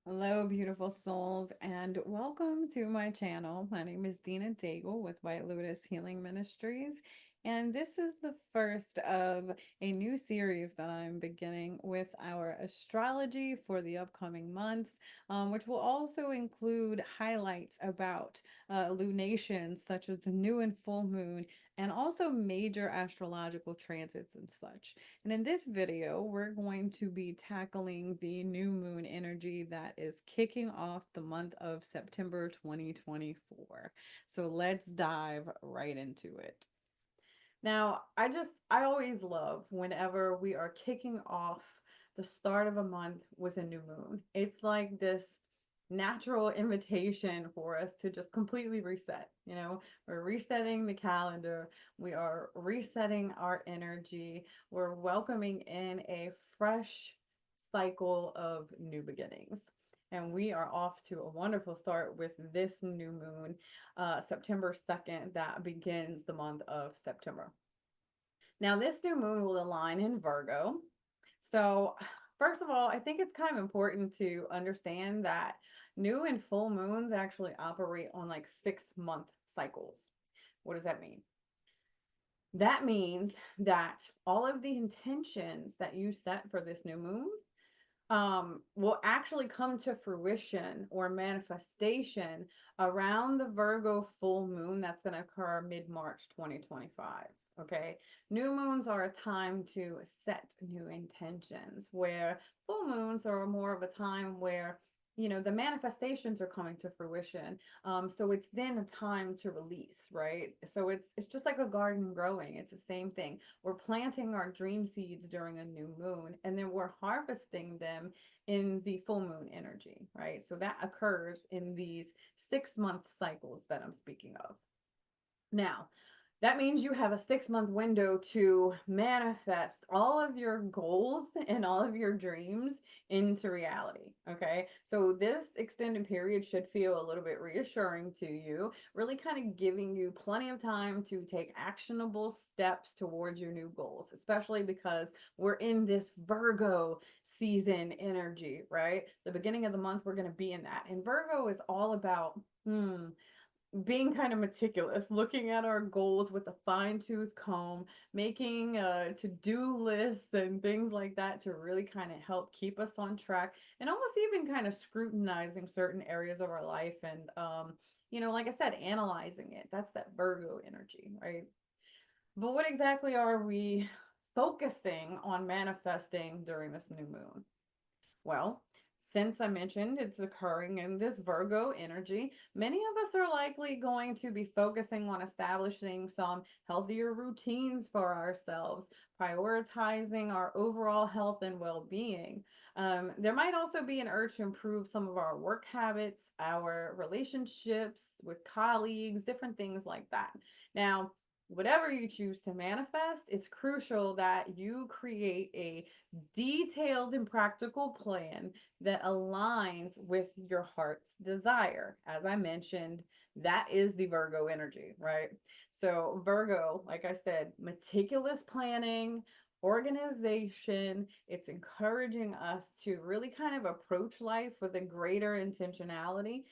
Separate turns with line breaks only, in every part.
Hello, beautiful souls, and welcome to my channel. My name is Dina Daigle with White Lotus Healing Ministries, and this is the first of a new series that I'm beginning with our astrology for the upcoming months, which will also include highlights about lunations such as the new and full moon, and also major astrological transits and such. And in this video, we're going to be tackling the new moon energy that is kicking off the month of September 2024. So let's dive right into it. Now, I always love whenever we are kicking off the start of a month with a new moon. It's like this natural invitation for us to just completely reset. We're resetting the calendar, we are resetting our energy, we're welcoming in a fresh cycle of new beginnings. And we are off to a wonderful start with this new moon, September 2nd, that begins the month of September. Now, this new moon will align in Virgo. So, first of all, I think it's kind of important to understand that new and full moons actually operate on like 6-month cycles. What does that mean? That means that all of the intentions that you set for this new moon will actually come to fruition or manifestation around the Virgo full moon that's going to occur mid-March 2025. Okay. New moons are a time to set new intentions, where full moons are more of a time where the manifestations are coming to fruition. So it's then a time to release, right? So it's just like a garden growing. It's the same thing. We're planting our dream seeds during a new moon, and then we're harvesting them in the full moon energy, right? So that occurs in these 6-month cycles that I'm speaking of. Now, that means you have a 6-month window to manifest all of your goals and all of your dreams into reality. Okay. So, this extended period should feel a little bit reassuring to you, really kind of giving you plenty of time to take actionable steps towards your new goals, especially because we're in this Virgo season energy, right? The beginning of the month, we're going to be in that. And Virgo is all about, being kind of meticulous, looking at our goals with a fine-tooth comb, making to-do lists and things like that to really kind of help keep us on track, and almost even kind of scrutinizing certain areas of our life and like I said, analyzing it. That's that Virgo energy, right? But what exactly are we focusing on manifesting during this new moon? Well, since I mentioned it's occurring in this Virgo energy, many of us are likely going to be focusing on establishing some healthier routines for ourselves, prioritizing our overall health and well being. There might also be an urge to improve some of our work habits, our relationships with colleagues, different things like that. Now, whatever you choose to manifest, it's crucial that you create a detailed and practical plan that aligns with your heart's desire. As I mentioned, that is the Virgo energy, right? So, Virgo, like I said, meticulous planning, organization, it's encouraging us to really kind of approach life with a greater intentionality,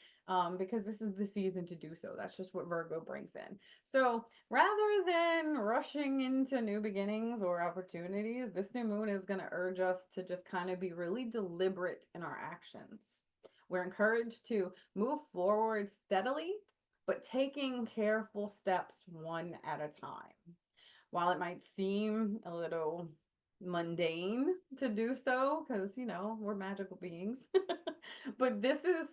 because this is the season to do so. That's just what Virgo brings in. So, rather than rushing into new beginnings or opportunities, this new moon is going to urge us to just kind of be really deliberate in our actions. We're encouraged to move forward steadily, but taking careful steps one at a time. While it might seem a little mundane to do so, because we're magical beings, but this is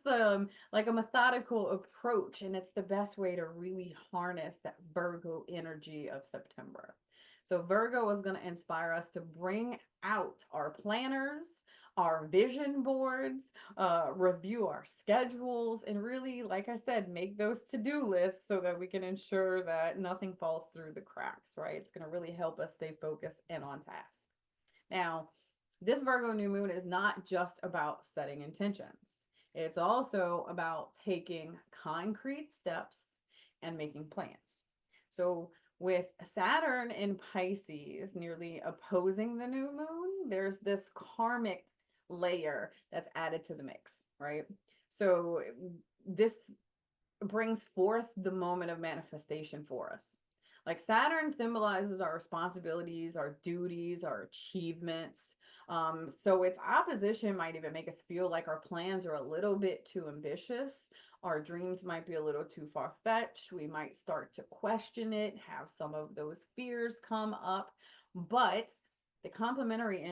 like a methodical approach, and it's the best way to really harness that Virgo energy of September. So Virgo is going to inspire us to bring out our planners, our vision boards, review our schedules, and really, like I said, make those to-do lists so that we can ensure that nothing falls through the cracks, right? It's going to really help us stay focused and on task. Now, this Virgo new moon is not just about setting intentions. It's also about taking concrete steps and making plans. So, with Saturn in Pisces nearly opposing the new moon, there's this karmic layer that's added to the mix. right? So this brings forth the moment of manifestation for us. Like Saturn symbolizes our responsibilities, our duties, our achievements. So its opposition might even make us feel like our plans are a little bit too ambitious. Our dreams might be a little too far-fetched. We might start to question it, have some of those fears come up. But the complementary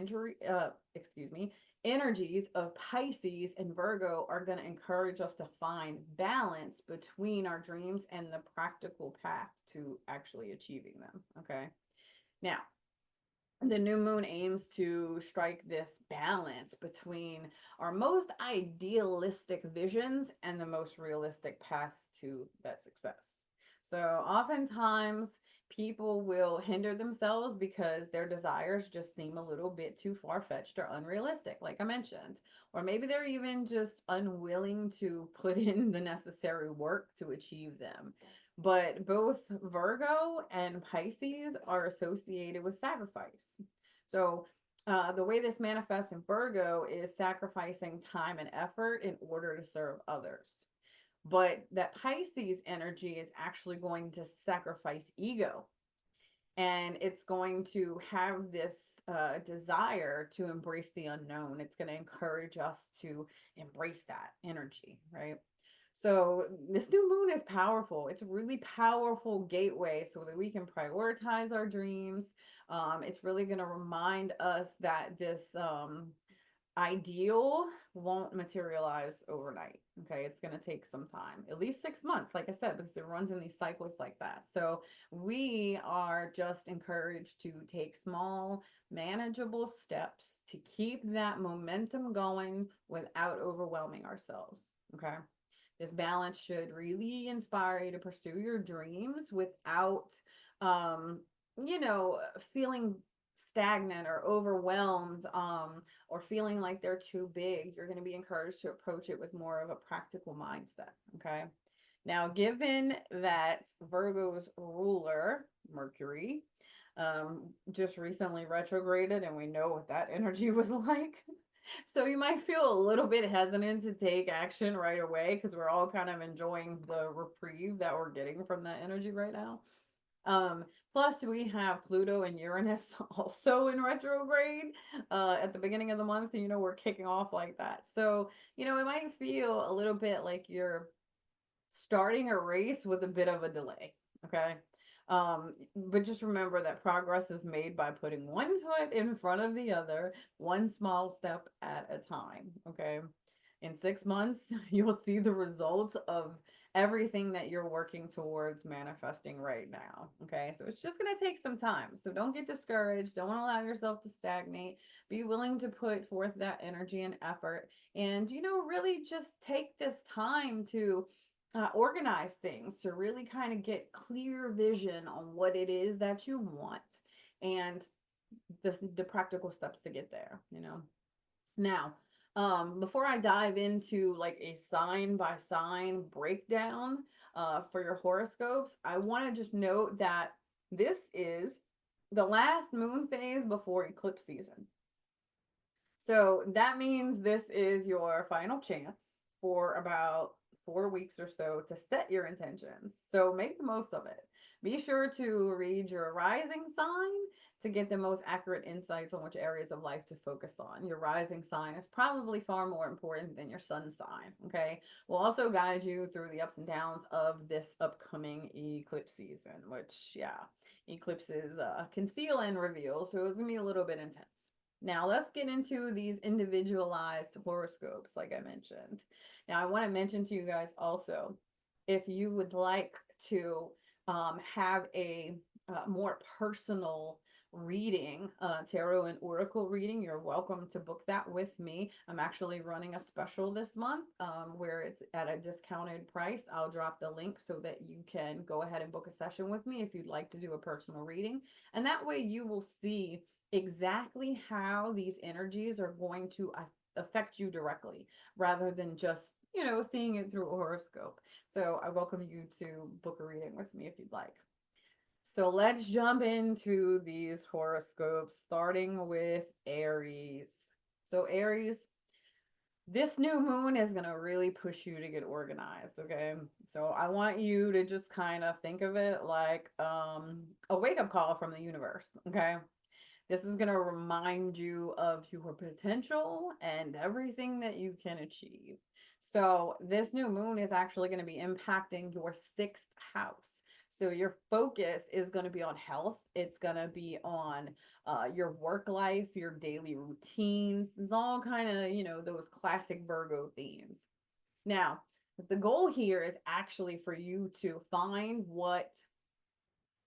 energies of Pisces and Virgo are going to encourage us to find balance between our dreams and the practical path to actually achieving them. Okay. Now, the new moon aims to strike this balance between our most idealistic visions and the most realistic paths to that success. So oftentimes people will hinder themselves because their desires just seem a little bit too far-fetched or unrealistic, like I mentioned. Or maybe they're even just unwilling to put in the necessary work to achieve them. But both Virgo and Pisces are associated with sacrifice. So the way this manifests in Virgo is sacrificing time and effort in order to serve others. But that Pisces energy is actually going to sacrifice ego. And it's going to have this desire to embrace the unknown. It's going to encourage us to embrace that energy, right? So this new moon is powerful. It's a really powerful gateway so that we can prioritize our dreams. It's really going to remind us that this ideal won't materialize overnight. Okay, it's going to take some time, at least 6 months, like I said, because it runs in these cycles like that. So we are just encouraged to take small, manageable steps to keep that momentum going without overwhelming ourselves. Okay. This balance should really inspire you to pursue your dreams without, um, feeling stagnant or overwhelmed, or feeling like they're too big. You're going to be encouraged to approach it with more of a practical mindset. Okay. Now, given that Virgo's ruler, Mercury, just recently retrograded, and we know what that energy was like. So you might feel a little bit hesitant to take action right away because we're all kind of enjoying the reprieve that we're getting from that energy right now. Plus we have Pluto and Uranus also in retrograde at the beginning of the month. And, we're kicking off like that. So, it might feel a little bit like you're starting a race with a bit of a delay. Okay. But just remember that progress is made by putting one foot in front of the other, one small step at a time. Okay. In 6 months, you'll see the results of everything that you're working towards manifesting right now. Okay. So it's just going to take some time. So don't get discouraged. Don't allow yourself to stagnate. Be willing to put forth that energy and effort. And, really just take this time to organize things, to really kind of get clear vision on what it is that you want and the practical steps to get there. Now, before I dive into like a sign by sign breakdown for your horoscopes, I want to just note that this is the last moon phase before eclipse season. So that means this is your final chance for about 4 weeks or so to set your intentions. So make the most of it. Be sure to read your rising sign to get the most accurate insights on which areas of life to focus on. Your rising sign is probably far more important than your sun sign. Okay. We'll also guide you through the ups and downs of this upcoming eclipse season, which, yeah, eclipses conceal and reveal. So it's going to be a little bit intense. Now let's get into these individualized horoscopes, like I mentioned. Now I want to mention to you guys also, if you would like to have a more personal reading, tarot and oracle reading, you're welcome to book that with me. I'm actually running a special this month where it's at a discounted price. I'll drop the link so that you can go ahead and book a session with me if you'd like to do a personal reading. And that way you will see exactly how these energies are going to affect you directly rather than just, seeing it through a horoscope. So I welcome you to book a reading with me if you'd like. So let's jump into these horoscopes, starting with Aries. So Aries, This new moon is going to really push you to get organized, okay? So I want you to just kind of think of it like a wake-up call from the universe, okay? This is going to remind you of your potential and everything that you can achieve. So this new moon is actually going to be impacting your sixth house. So your focus is going to be on health. It's going to be on your work life, your daily routines. It's all kind of, those classic Virgo themes. Now, the goal here is actually for you to find what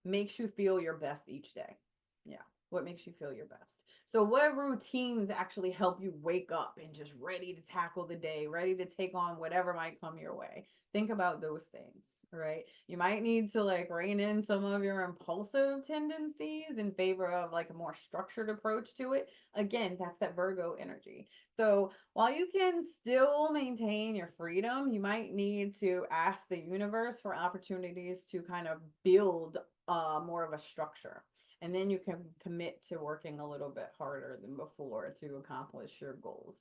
makes you feel your best each day. Yeah, what makes you feel your best. So, what routines actually help you wake up and just ready to tackle the day, ready to take on whatever might come your way? Think about those things, right? You might need to like rein in some of your impulsive tendencies in favor of like a more structured approach to it. Again, that's that Virgo energy. So, while you can still maintain your freedom, you might need to ask the universe for opportunities to kind of build more of a structure. And then you can commit to working a little bit harder than before to accomplish your goals.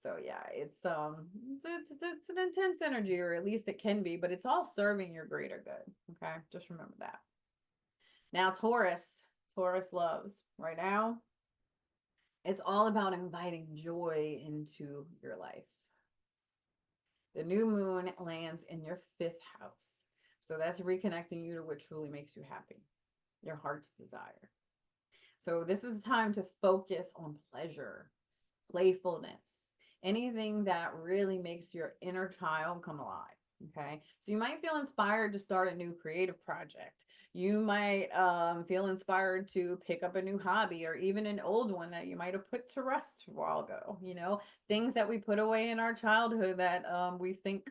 So yeah, it's an intense energy, or at least it can be, but it's all serving your greater good. Okay, just remember that. Now, Taurus loves right now. It's all about inviting joy into your life. The new moon lands in your fifth house. So that's reconnecting you to what truly makes you happy, your heart's desire. So this is time to focus on pleasure, playfulness, anything that really makes your inner child come alive. Okay. So you might feel inspired to start a new creative project. You might feel inspired to pick up a new hobby or even an old one that you might have put to rest a while ago. Things that we put away in our childhood that we think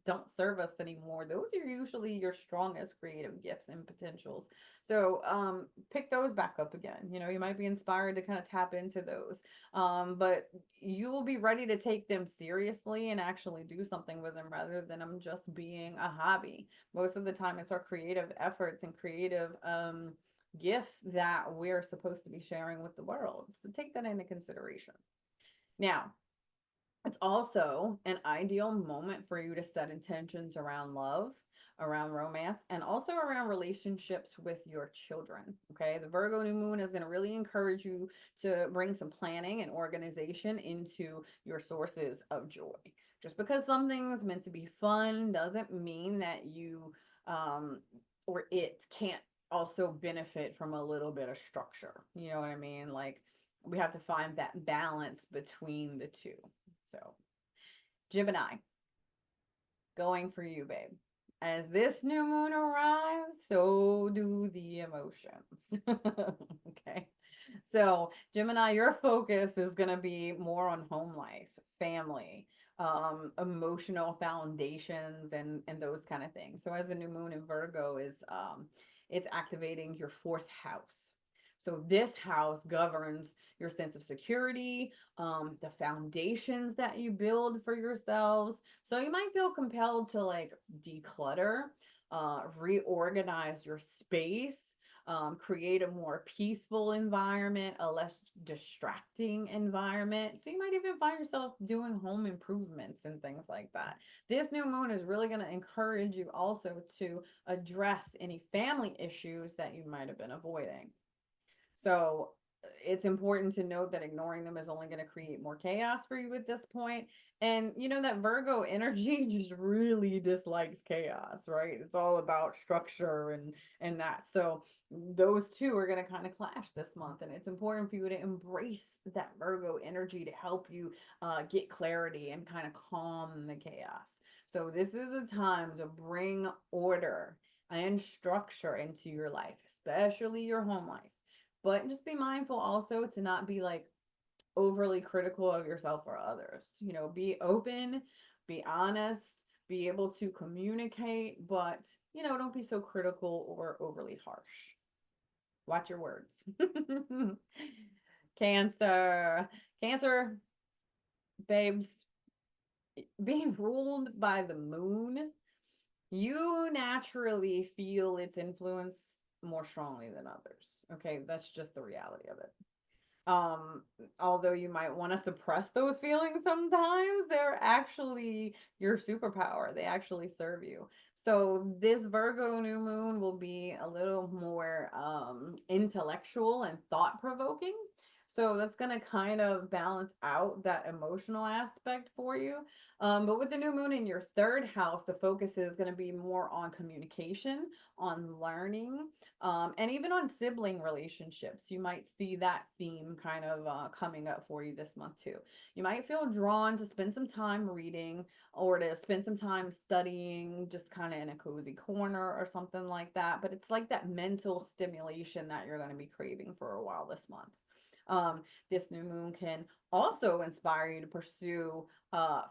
don't serve us anymore. Those are usually your strongest creative gifts and potentials. So pick those back up again. You might be inspired to kind of tap into those. But you will be ready to take them seriously and actually do something with them rather than them just being a hobby. Most of the time, it's our creative efforts and creative gifts that we're supposed to be sharing with the world. So take that into consideration. Now, it's also an ideal moment for you to set intentions around love, around romance, and also around relationships with your children. Okay. The Virgo new moon is going to really encourage you to bring some planning and organization into your sources of joy. Just because something's meant to be fun doesn't mean that you or it can't also benefit from a little bit of structure. You know what I mean? Like, we have to find that balance between the two. So, Gemini, going for you, babe. As this new moon arrives, so do the emotions. Okay. So, Gemini, your focus is going to be more on home life, family, emotional foundations, and those kind of things. So, as the new moon in Virgo is, it's activating your fourth house. So, this house governs your sense of security, the foundations that you build for yourselves. So, you might feel compelled to like declutter, reorganize your space, create a more peaceful environment, a less distracting environment. So you might even find yourself doing home improvements and things like that. This new moon is really going to encourage you also to address any family issues that you might have been avoiding. So it's important to note that ignoring them is only going to create more chaos for you at this point. And that Virgo energy just really dislikes chaos, right? It's all about structure and that. So those two are going to kind of clash this month, and it's important for you to embrace that Virgo energy to help you get clarity and kind of calm the chaos. So this is a time to bring order and structure into your life, especially your home life. But just be mindful also to not be like overly critical of yourself or others. Be open, be honest, be able to communicate, but don't be so critical or overly harsh. Watch your words. Cancer. Cancer, babes, being ruled by the moon, you naturally feel its influence more strongly than others. Okay, that's just the reality of it. Um, Although you might want to suppress those feelings sometimes, they're actually your superpower. They actually serve you. So this Virgo new moon will be a little more intellectual and thought provoking. So that's going to kind of balance out that emotional aspect for you. But with the new moon in your third house, the focus is going to be more on communication, on learning, and even on sibling relationships. You might see that theme kind of coming up for you this month too. You might feel drawn to spend some time reading or to spend some time studying, just kind of in a cozy corner or something like that. But it's like that mental stimulation that you're going to be craving for a while this month. This new moon can also inspire you to pursue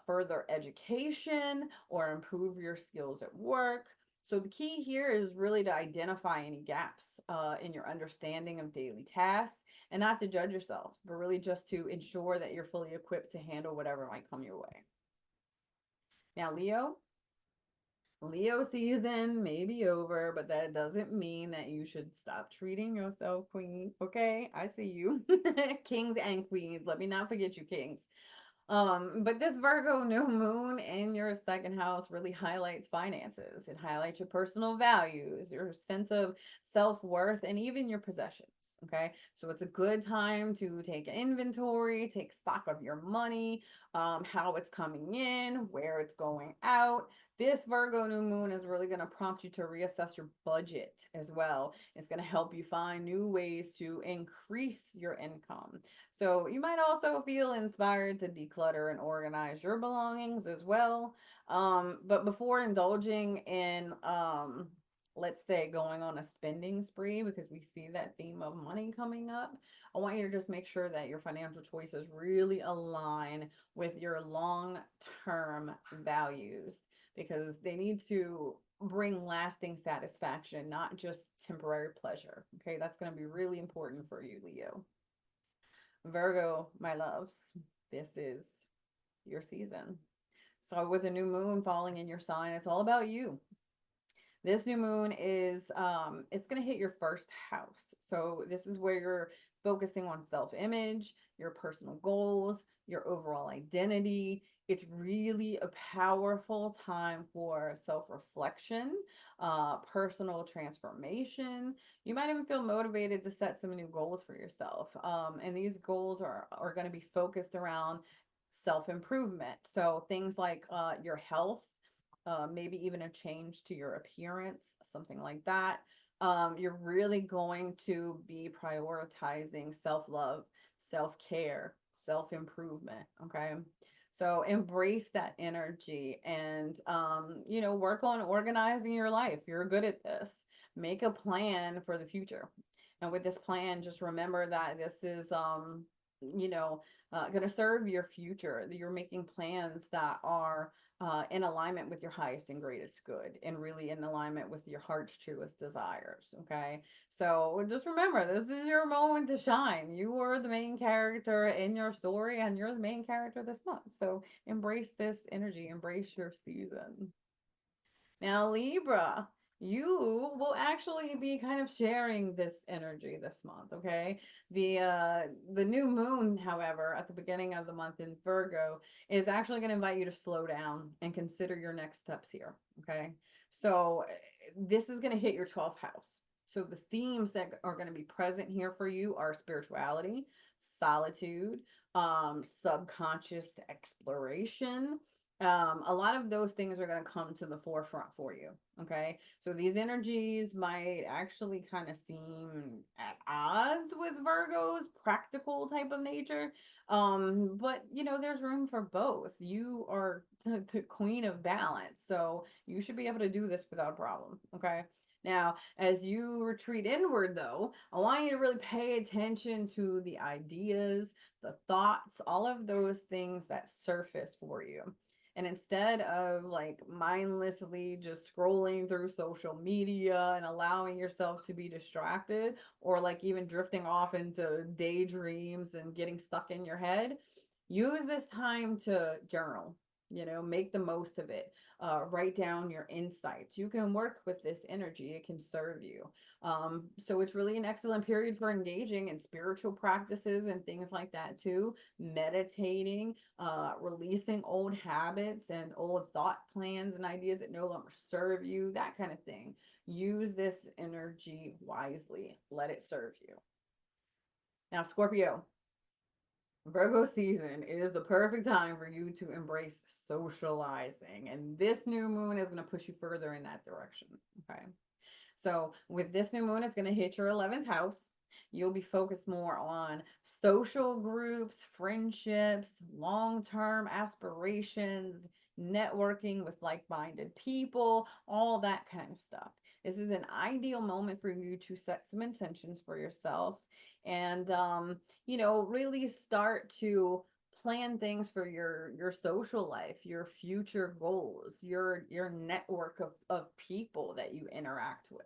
further education or improve your skills at work. So the key here is really to identify any gaps in your understanding of daily tasks and not to judge yourself, but really just to ensure that you're fully equipped to handle whatever might come your way. Now, Leo season may be over, but that doesn't mean that you should stop treating yourself, queen. Okay, I see you. Kings and queens. Let me not forget you, kings. But this Virgo new moon in your second house really highlights finances. It highlights your personal values, your sense of self-worth, and even your possessions. Okay. So it's a good time to take inventory, take stock of your money, how it's coming in, where it's going out. This Virgo new moon is really going to prompt you to reassess your budget as well. It's going to help you find new ways to increase your income. So you might also feel inspired to declutter and organize your belongings as well. But before indulging in, let's say, going on a spending spree, because we see that theme of money coming up, I want you to just make sure that your financial choices really align with your long-term values, because they need to bring lasting satisfaction, not just temporary pleasure. Okay, that's going to be really important for you, Leo. Virgo, my loves, this is your season. So with a new moon falling in your sign, it's all about you. This new moon is it's going to hit your first house. So this is where you're focusing on self-image, your personal goals, your overall identity. It's really a powerful time for self-reflection, personal transformation. You might even feel motivated to set some new goals for yourself. And these goals are going to be focused around self-improvement. So things like your health, maybe even a change to your appearance, something like that. You're really going to be prioritizing self-love, self-care, self-improvement. Okay. So embrace that energy and, work on organizing your life. You're good at this. Make a plan for the future. And with this plan, just remember that this is, going to serve your future. You're making plans that are in alignment with your highest and greatest good and really in alignment with your heart's truest desires. Okay. So just remember, this is your moment to shine. You are the main character in your story and you're the main character this month. So embrace this energy, embrace your season. Now, Libra, you will actually be kind of sharing this energy this month, okay? The new moon, however, at the beginning of the month in Virgo is actually going to invite you to slow down and consider your next steps here, okay? So this is going to hit your 12th house. So the themes that are going to be present here for you are spirituality, solitude, subconscious exploration, a lot of those things are going to come to the forefront for you. Okay. So these energies might actually kind of seem at odds with Virgo's practical type of nature. But there's room for both. You are the queen of balance. So you should be able to do this without a problem. Okay. Now, as you retreat inward, though, I want you to really pay attention to the ideas, the thoughts, all of those things that surface for you. And instead of like mindlessly just scrolling through social media and allowing yourself to be distracted or like even drifting off into daydreams and getting stuck in your head, use this time to journal. Make the most of it. Write down your insights. You can work with this energy, it can serve you. So it's really an excellent period for engaging in spiritual practices and things like that too. Meditating, releasing old habits and old thought plans and ideas that no longer serve you, that kind of thing. Use this energy wisely. Let it serve you. Now, Scorpio, Virgo season is the perfect time for you to embrace socializing. And this new moon is going to push you further in that direction. Okay. So with this new moon, it's going to hit your 11th house. You'll be focused more on social groups, friendships, long-term aspirations, networking with like-minded people, all that kind of stuff. This is an ideal moment for you to set some intentions for yourself and, really start to plan things for your social life, your future goals, your network of people that you interact with.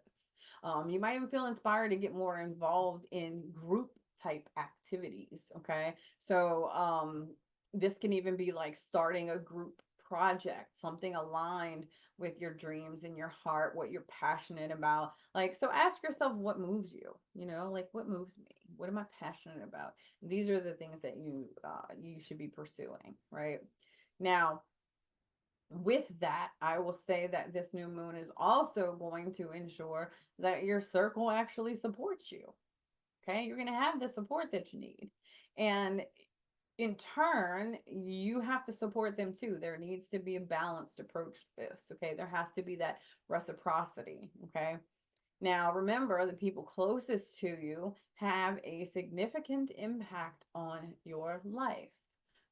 You might even feel inspired to get more involved in group type activities. Okay. So this can even be like starting a group project, something aligned with your dreams and your heart, what you're passionate about. Like, so ask yourself what moves you, like what moves me? What am I passionate about? These are the things that you should be pursuing, right? Now, with that, I will say that this new moon is also going to ensure that your circle actually supports you. Okay, you're going to have the support that you need. And in turn, you have to support them too. There needs to be a balanced approach to this. Okay, there has to be that reciprocity. Okay, now remember, the people closest to you have a significant impact on your life.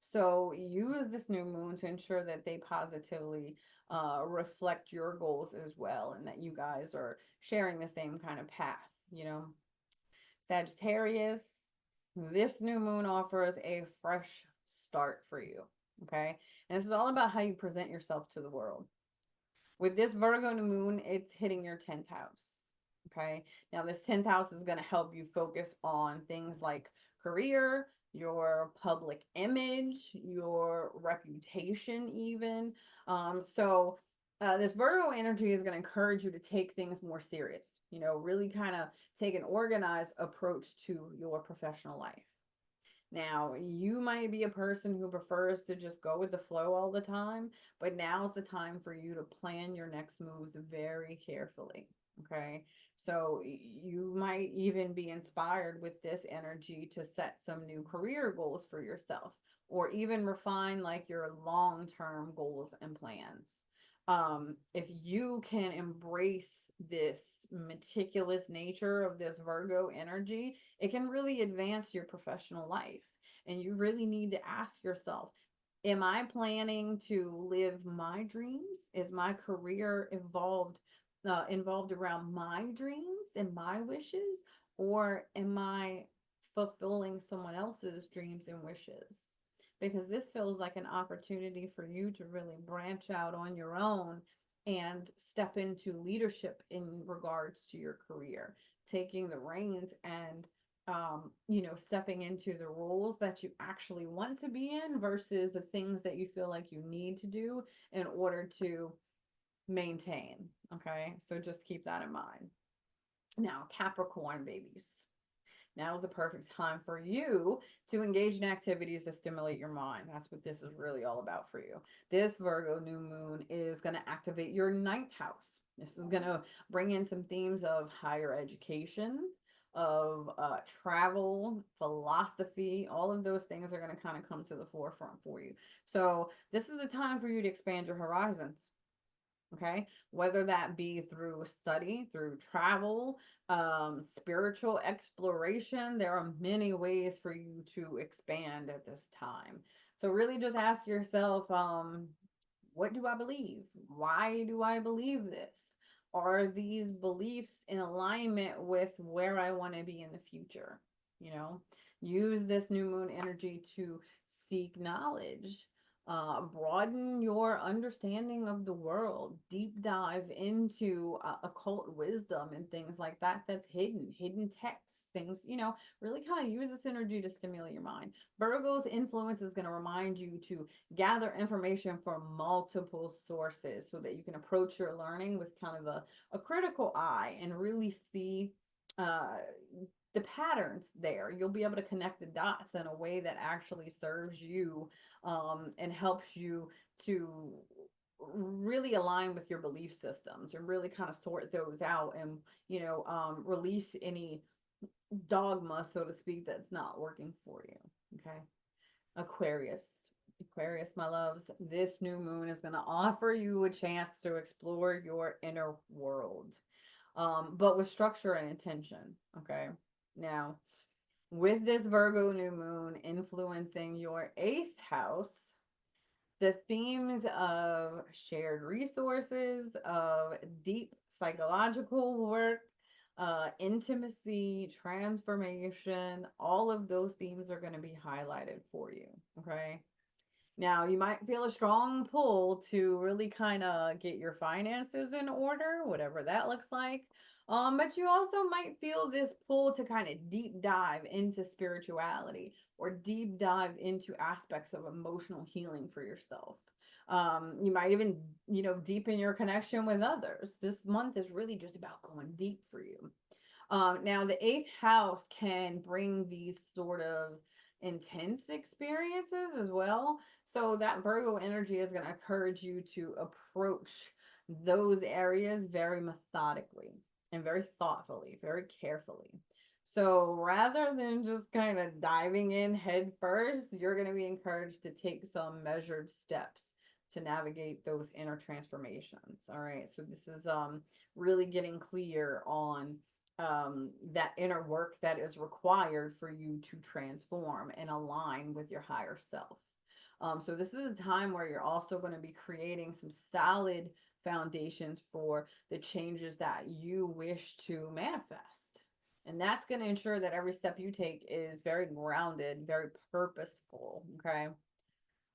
So use this new moon to ensure that they positively reflect your goals as well, and that you guys are sharing the same kind of path. Sagittarius, this new moon offers a fresh start for you. Okay. And this is all about how you present yourself to the world. With this Virgo new moon, it's hitting your 10th house. Okay. Now, this 10th house is going to help you focus on things like career, your public image, your reputation, even. This Virgo energy is going to encourage you to take things more serious, really kind of take an organized approach to your professional life. Now, you might be a person who prefers to just go with the flow all the time, but now's the time for you to plan your next moves very carefully. Okay. So you might even be inspired with this energy to set some new career goals for yourself, or even refine like your long-term goals and plans. If you can embrace this meticulous nature of this Virgo energy, it can really advance your professional life. And you really need to ask yourself, am I planning to live my dreams? Is my career involved around my dreams and my wishes? Or am I fulfilling someone else's dreams and wishes? Because this feels like an opportunity for you to really branch out on your own and step into leadership in regards to your career, taking the reins and stepping into the roles that you actually want to be in versus the things that you feel like you need to do in order to maintain. Okay, so just keep that in mind. Now, Capricorn babies. Now is the perfect time for you to engage in activities that stimulate your mind. That's what this is really all about for you. This Virgo new moon is going to activate your 9th house. This is going to bring in some themes of higher education, of travel, philosophy. All of those things are going to kind of come to the forefront for you. So this is the time for you to expand your horizons. Okay, whether that be through study, through travel, spiritual exploration, there are many ways for you to expand at this time. So really just ask yourself, what do I believe? Why do I believe this? Are these beliefs in alignment with where I want to be in the future? Use this new moon energy to seek knowledge, broaden your understanding of the world, deep dive into occult wisdom and things like that that's hidden texts, things, really kind of use this energy to stimulate your mind. Virgo's influence is going to remind you to gather information from multiple sources so that you can approach your learning with kind of a critical eye and really see uh, the patterns there. You'll be able to connect the dots in a way that actually serves you, and helps you to really align with your belief systems and really kind of sort those out and, release any dogma, so to speak, that's not working for you. Okay. Aquarius. Aquarius, my loves, this new moon is going to offer you a chance to explore your inner world, but with structure and intention. Okay. Now, with this Virgo new moon influencing your eighth house, the themes of shared resources, of deep psychological work, intimacy, transformation, all of those themes are going to be highlighted for you. Okay. Now, you might feel a strong pull to really kind of get your finances in order, whatever that looks like. But you also might feel this pull to kind of deep dive into spirituality or deep dive into aspects of emotional healing for yourself. You might even, deepen your connection with others. This month is really just about going deep for you. Now, the eighth house can bring these sort of intense experiences as well. So, that Virgo energy is going to encourage you to approach those areas very methodically and very thoughtfully, very carefully. So, rather than just kind of diving in head first, you're going to be encouraged to take some measured steps to navigate those inner transformations. All right. So, this is really getting clear on that inner work that is required for you to transform and align with your higher self. So this is a time where you're also going to be creating some solid foundations for the changes that you wish to manifest. And that's going to ensure that every step you take is very grounded, very purposeful. Okay.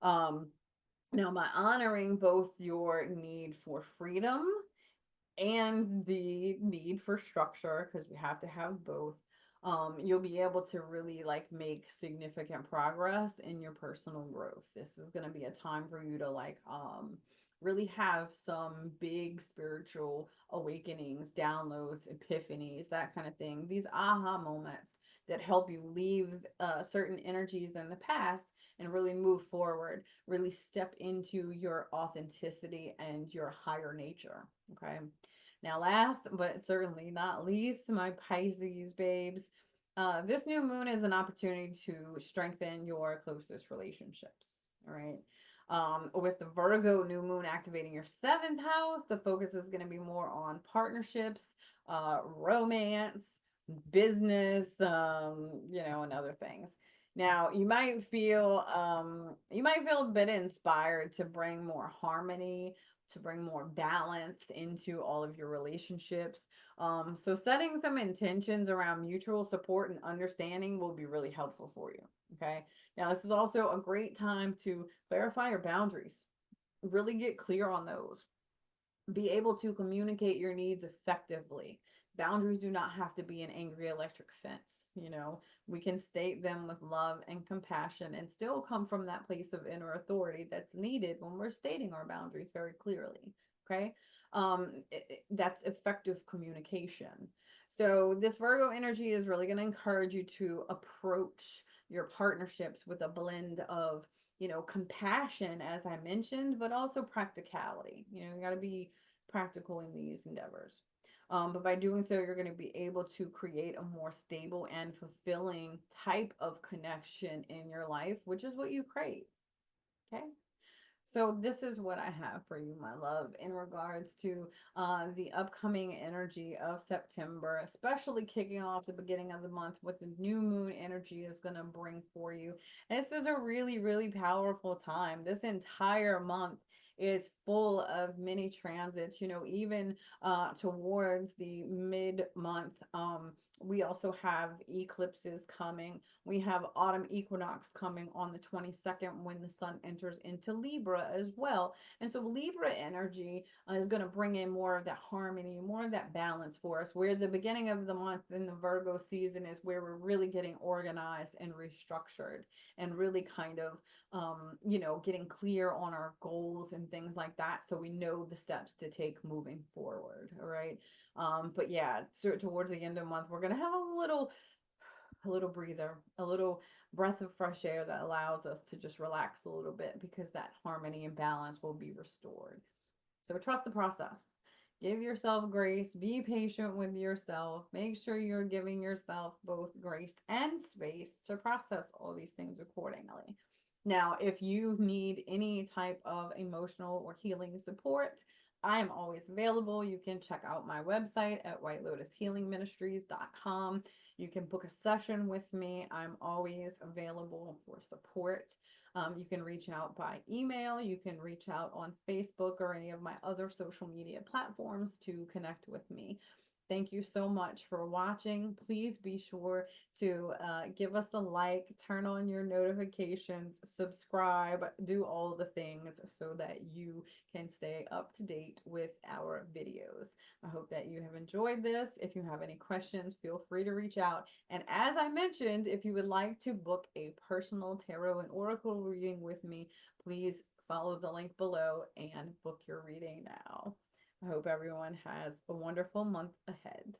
Um, Now, by honoring both your need for freedom and the need for structure, because we have to have both, you'll be able to really like make significant progress in your personal growth. This is going to be a time for you to like really have some big spiritual awakenings, downloads, epiphanies, that kind of thing, these aha moments that help you leave certain energies in the past and really move forward, really step into your authenticity and your higher nature. Okay. Now, last but certainly not least, my Pisces babes, this new moon is an opportunity to strengthen your closest relationships. All right. With the Virgo new moon activating your seventh house, the focus is going to be more on partnerships, romance, business, and other things. Now, you might feel a bit inspired to bring more harmony, to bring more balance into all of your relationships. So setting some intentions around mutual support and understanding will be really helpful for you. Okay. Now, this is also a great time to clarify your boundaries. Really get clear on those. Be able to communicate your needs effectively. Boundaries do not have to be an angry electric fence. We can state them with love and compassion and still come from that place of inner authority that's needed when we're stating our boundaries very clearly. Okay. That's effective communication. So this Virgo energy is really going to encourage you to approach your partnerships with a blend of, compassion, as I mentioned, but also practicality. You got to be practical in these endeavors. But by doing so, you're going to be able to create a more stable and fulfilling type of connection in your life, which is what you crave. Okay. So this is what I have for you, my love, in regards to the upcoming energy of September, especially kicking off the beginning of the month, what the new moon energy is going to bring for you. And this is a really, really powerful time. This entire month is full of many transits, even towards the mid-month. We also have eclipses coming. We have autumn equinox coming on the 22nd when the sun enters into Libra as well. And so Libra energy is going to bring in more of that harmony, more of that balance for us, where the beginning of the month in the Virgo season is where we're really getting organized and restructured and really kind of, getting clear on our goals and things like that. So we know the steps to take moving forward. All right. But yeah, so towards the end of the month, we're gonna have a little breather, a little breath of fresh air that allows us to just relax a little bit because that harmony and balance will be restored. So trust the process. Give yourself grace, be patient with yourself, make sure you're giving yourself both grace and space to process all these things accordingly. Now, if you need any type of emotional or healing support, I am always available. You can check out my website at whitelotushealingministries.com. You can book a session with me. I'm always available for support. You can reach out by email. You can reach out on Facebook or any of my other social media platforms to connect with me. Thank you so much for watching. Please be sure to give us a like, turn on your notifications, subscribe, do all the things so that you can stay up to date with our videos. I hope that you have enjoyed this. If you have any questions, feel free to reach out. And as I mentioned, if you would like to book a personal tarot and oracle reading with me, please follow the link below and book your reading now. I hope everyone has a wonderful month ahead.